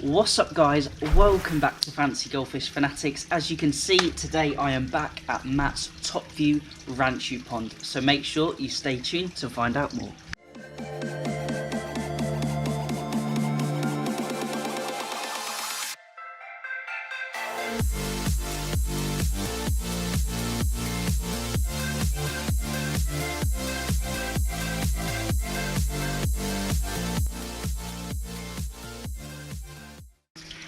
What's up guys, welcome back to Fancy Goldfish Fanatics. As you can see, today I am back at Matt's Top View Ranchu pond, so make sure you stay tuned to find out more.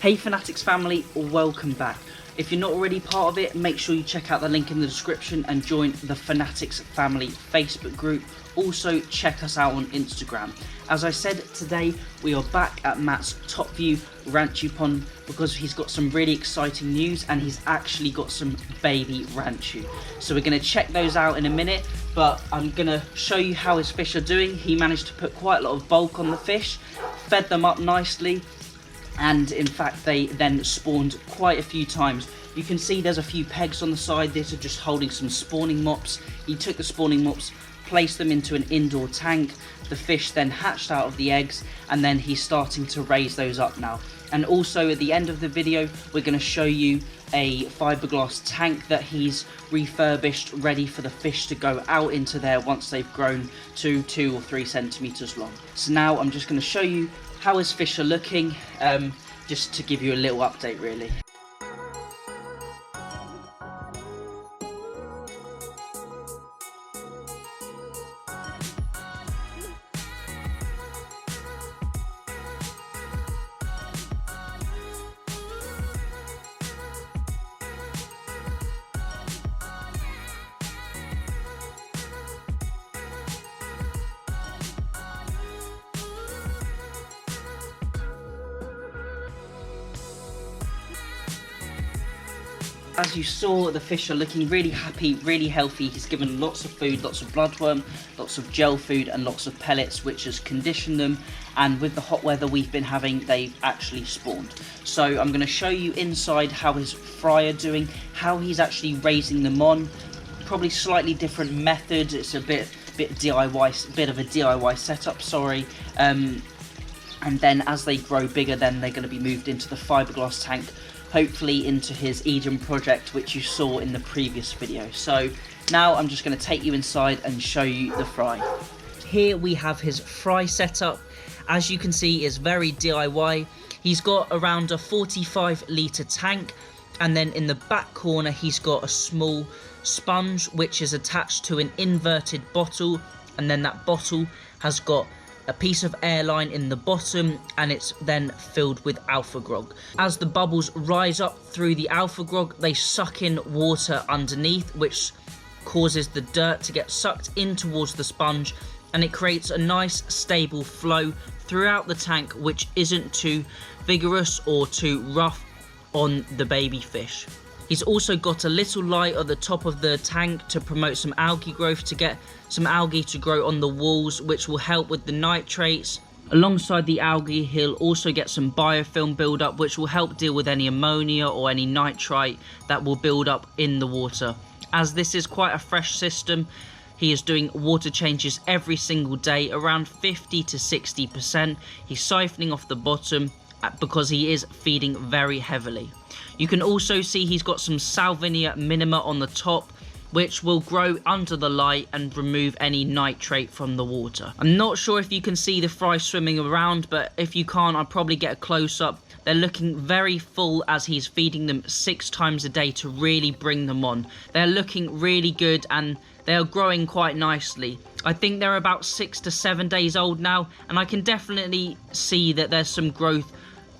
Hey Fanatics family, welcome back. If you're not already part of it, make sure you check out the link in the description and join the Fanatics family Facebook group. Also check us out on Instagram. As I said, today we are back at Matt's Top View Ranchu pond because he's got some really exciting news and he's actually got some baby Ranchu. So we're going to check those out in a minute, but I'm going to show you how his fish are doing. He managed to put quite a lot of bulk on the fish, fed them up nicely, and in fact they then spawned quite a few times. You can see there's a few pegs on the side. These are just holding some spawning mops. He took the spawning mops, placed them into an indoor tank. The fish then hatched out of the eggs, and then he's starting to raise those up now. And also at the end of the video, we're going to show you a fiberglass tank that he's refurbished, ready for the fish to go out into there once they've grown to 2 or 3 centimeters long. So now I'm just going to show you how his fish are looking, just to give you a little update really. As you saw, the fish are looking really happy, really healthy. He's given lots of food, lots of bloodworm, lots of gel food and lots of pellets, which has conditioned them. And with the hot weather we've been having, they've actually spawned. So I'm going to show you inside how his fry are doing, how he's actually raising them on. Probably slightly different method. It's a bit DIY, bit of a DIY setup, sorry. And then as they grow bigger, then they're going to be moved into the fiberglass tank, hopefully into his Eden project, which you saw in the previous video. So now I'm just going to take you inside and show you the fry. Here we have his fry setup. As you can see, it's very DIY. He's got around a 45-litre tank, and then in the back corner he's got a small sponge which is attached to an inverted bottle, and then that bottle has got a piece of airline in the bottom, and it's then filled with alpha grog. As the bubbles rise up through the alpha grog, they suck in water underneath, which causes the dirt to get sucked in towards the sponge, and it creates a nice stable flow throughout the tank, which isn't too vigorous or too rough on the baby fish. He's also got a little light at the top of the tank to promote some algae growth, to get some algae to grow on the walls, which will help with the nitrates. Alongside the algae, he'll also get some biofilm build-up, which will help deal with any ammonia or any nitrite that will build up in the water. As this is quite a fresh system, he is doing water changes every single day, around 50 to 60%. He's siphoning off the bottom because he is feeding very heavily. You can also see he's got some Salvinia minima on the top, which will grow under the light and remove any nitrate from the water. I'm not sure if you can see the fry swimming around, but if you can't, I'll probably get a close-up. They're looking very full as he's feeding them 6 times a day to really bring them on. They're looking really good and they are growing quite nicely. I think they're about 6 to 7 days old now, and I can definitely see that there's some growth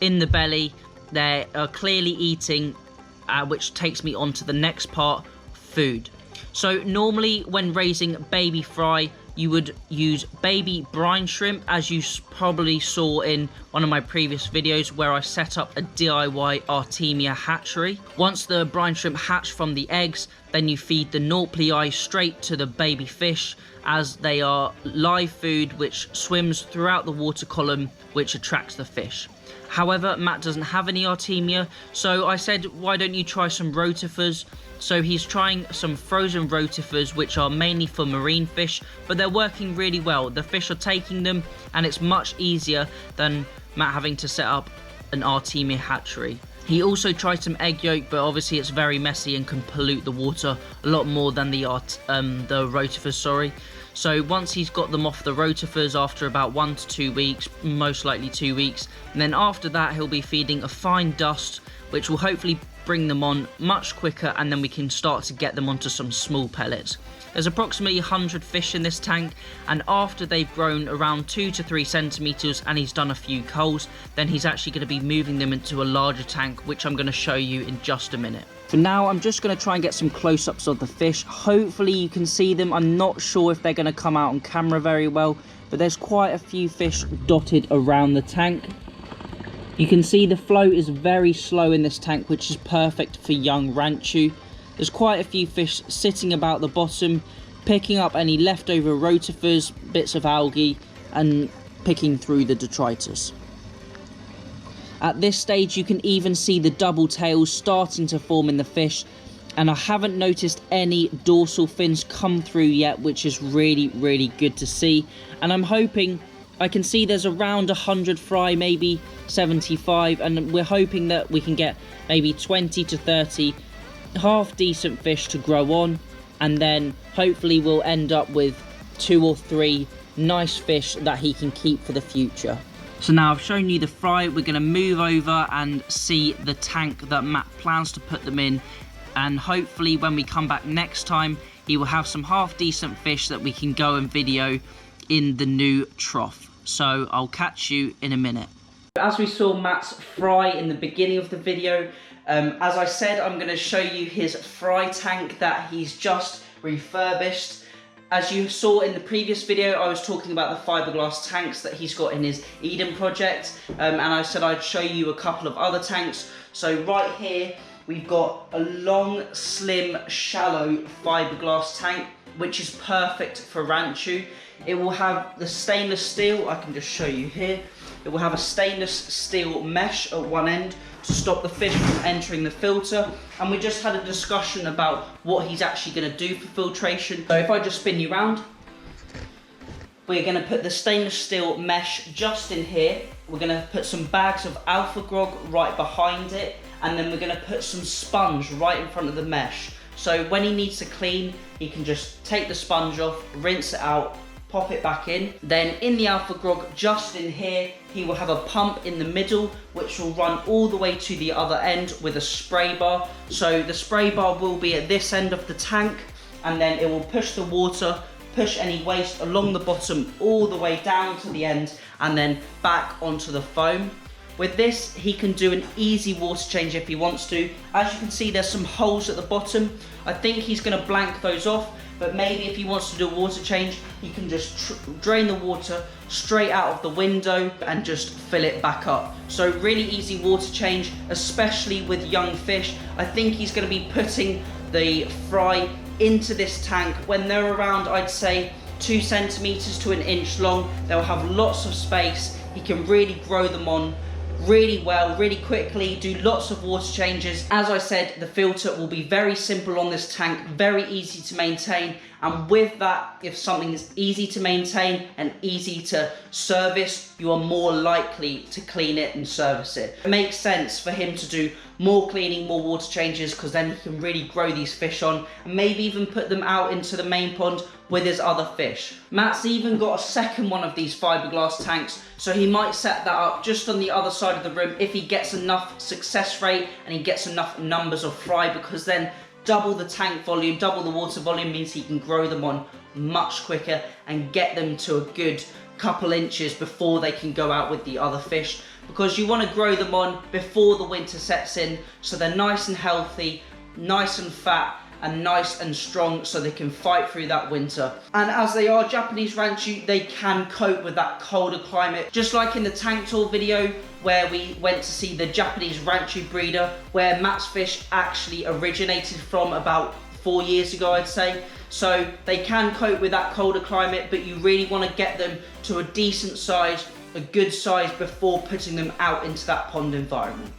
in the belly. They are clearly eating, which takes me on to the next part, food. So normally when raising baby fry, you would use baby brine shrimp, as you probably saw in one of my previous videos where I set up a DIY Artemia hatchery. Once the brine shrimp hatch from the eggs, then you feed the nauplii straight to the baby fish, as they are live food which swims throughout the water column, which attracts the fish. However, Matt doesn't have any Artemia, so I said, why don't you try some rotifers? So he's trying some frozen rotifers, which are mainly for marine fish, but they're working really well. The fish are taking them, and it's much easier than Matt having to set up an Artemia hatchery. He also tried some egg yolk, but obviously it's very messy and can pollute the water a lot more than the rotifers, sorry. So once he's got them off the rotifers after about 1 to 2 weeks, most likely 2 weeks, and then after that he'll be feeding a fine dust, which will hopefully bring them on much quicker, and then we can start to get them onto some small pellets. There's approximately 100 fish in this tank, and after they've grown around 2 to 3 centimeters and he's done a few culls, then he's actually going to be moving them into a larger tank, which I'm going to show you in just a minute. For now, I'm just going to try and get some close-ups of the fish. Hopefully you can see them. I'm not sure if they're going to come out on camera very well, but there's quite a few fish dotted around the tank. You can see the flow is very slow in this tank, which is perfect for young Ranchu. There's quite a few fish sitting about the bottom, picking up any leftover rotifers, bits of algae, and picking through the detritus. At this stage, you can even see the double tails starting to form in the fish, and I haven't noticed any dorsal fins come through yet, which is really, really good to see. And I'm hoping, I can see there's around 100 fry, maybe 75, and we're hoping that we can get maybe 20 to 30 half decent fish to grow on, and then hopefully we'll end up with 2 or 3 nice fish that he can keep for the future. So now I've shown you the fry, we're going to move over and see the tank that Matt plans to put them in, and hopefully when we come back next time he will have some half decent fish that we can go and video in the new trough. So I'll catch you in a minute. As we saw Matt's fry in the beginning of the video, as I said, I'm going to show you his fry tank that he's just refurbished. As you saw in the previous video, I was talking about the fiberglass tanks that he's got in his Eden project, and I said I'd show you a couple of other tanks. So right here, we've got a long, slim, shallow fiberglass tank, which is perfect for Ranchu. It will have the stainless steel, I can just show you here. It will have a stainless steel mesh at one end to stop the fish from entering the filter, and we just had a discussion about what he's actually going to do for filtration. So if I just spin you around, we're going to put the stainless steel mesh just in here. We're going to put some bags of alpha grog right behind it, and then we're going to put some sponge right in front of the mesh. So when he needs to clean, he can just take the sponge off, rinse it out, pop it back in. Then in the alpha grog, just in here, he will have a pump in the middle, which will run all the way to the other end with a spray bar. So the spray bar will be at this end of the tank, and then it will push the water, push any waste along the bottom all the way down to the end, and then back onto the foam. With this, he can do an easy water change if he wants to. As you can see, there's some holes at the bottom. I think he's going to blank those off, but maybe if he wants to do a water change, he can just drain the water straight out of the window and just fill it back up. So really easy water change, especially with young fish. I think he's going to be putting the fry into this tank when they're around, I'd say, 2 centimeters to 1 inch long. They'll have lots of space. He can really grow them on really well, really quickly, do lots of water changes. As I said, the filter will be very simple on this tank, very easy to maintain, and with that, if something is easy to maintain and easy to service, you are more likely to clean it and service it. It makes sense for him to do more cleaning, more water changes, because then he can really grow these fish on and maybe even put them out into the main pond with his other fish. Matt's even got a second one of these fiberglass tanks, so he might set that up just on the other side of the room if he gets enough success rate and he gets enough numbers of fry, because then double the tank volume, double the water volume means he can grow them on much quicker and get them to a good couple inches before they can go out with the other fish, because you want to grow them on before the winter sets in so they're nice and healthy, nice and fat, and nice and strong so they can fight through that winter. And as they are Japanese Ranchu, they can cope with that colder climate. Just like in the tank tour video where we went to see the Japanese Ranchu breeder, where Matt's fish actually originated from about 4 years ago, I'd say. So they can cope with that colder climate, but you really want to get them to a decent size, a good size, before putting them out into that pond environment.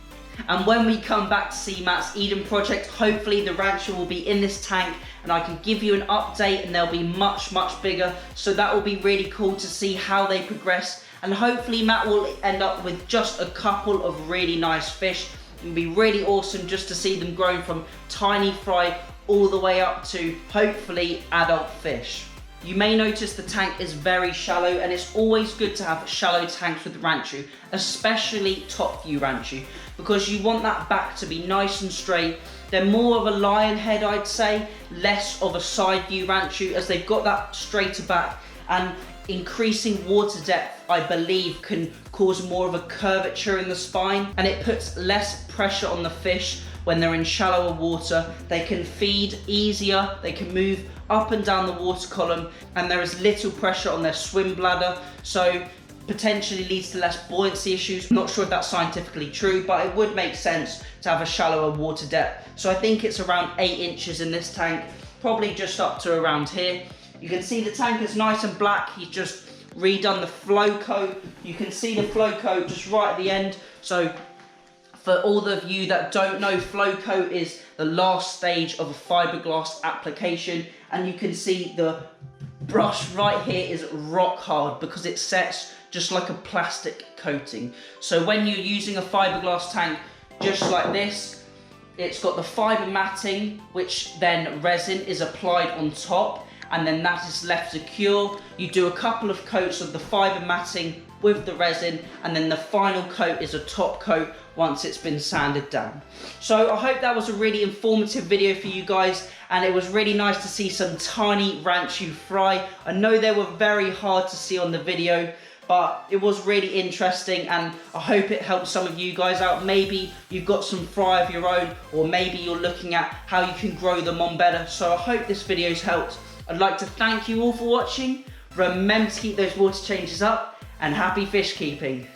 And when we come back to see Matt's Eden project, hopefully the Ranchu will be in this tank and I can give you an update, and they'll be much, much bigger. So that will be really cool to see how they progress and hopefully Matt will end up with just a couple of really nice fish. It'll be really awesome just to see them growing from tiny fry all the way up to hopefully adult fish. You may notice the tank is very shallow, and it's always good to have shallow tanks with Ranchu, especially top view Ranchu, because you want that back to be nice and straight. They're more of a lion head, I'd say, less of a side view Ranchu, as they've got that straighter back, and increasing water depth, I believe, can cause more of a curvature in the spine, and it puts less pressure on the fish when they're in shallower water. They can feed easier, they can move up and down the water column, and there is little pressure on their swim bladder, so potentially leads to less buoyancy issues. I'm not sure if that's scientifically true, but it would make sense to have a shallower water depth. So I think it's around 8 inches in this tank, probably just up to around here. You can see the tank is nice and black. He's just redone the flow coat. You can see the flow coat just right at the end. So for all of you that don't know, flow coat is the last stage of a fiberglass application, and you can see the brush right here is rock hard because it sets just like a plastic coating. So when you're using a fiberglass tank just like this, it's got the fiber matting, which then resin is applied on top, and then that is left to cure. You do a couple of coats of the fiber matting with the resin, and then the final coat is a top coat once it's been sanded down. So I hope that was a really informative video for you guys, and it was really nice to see some tiny Ranchu fry. I know they were very hard to see on the video, but it was really interesting, and I hope it helped some of you guys out. Maybe you've got some fry of your own, or maybe you're looking at how you can grow them on better. So I hope this video's helped. I'd like to thank you all for watching. Remember to keep those water changes up, and happy fish keeping.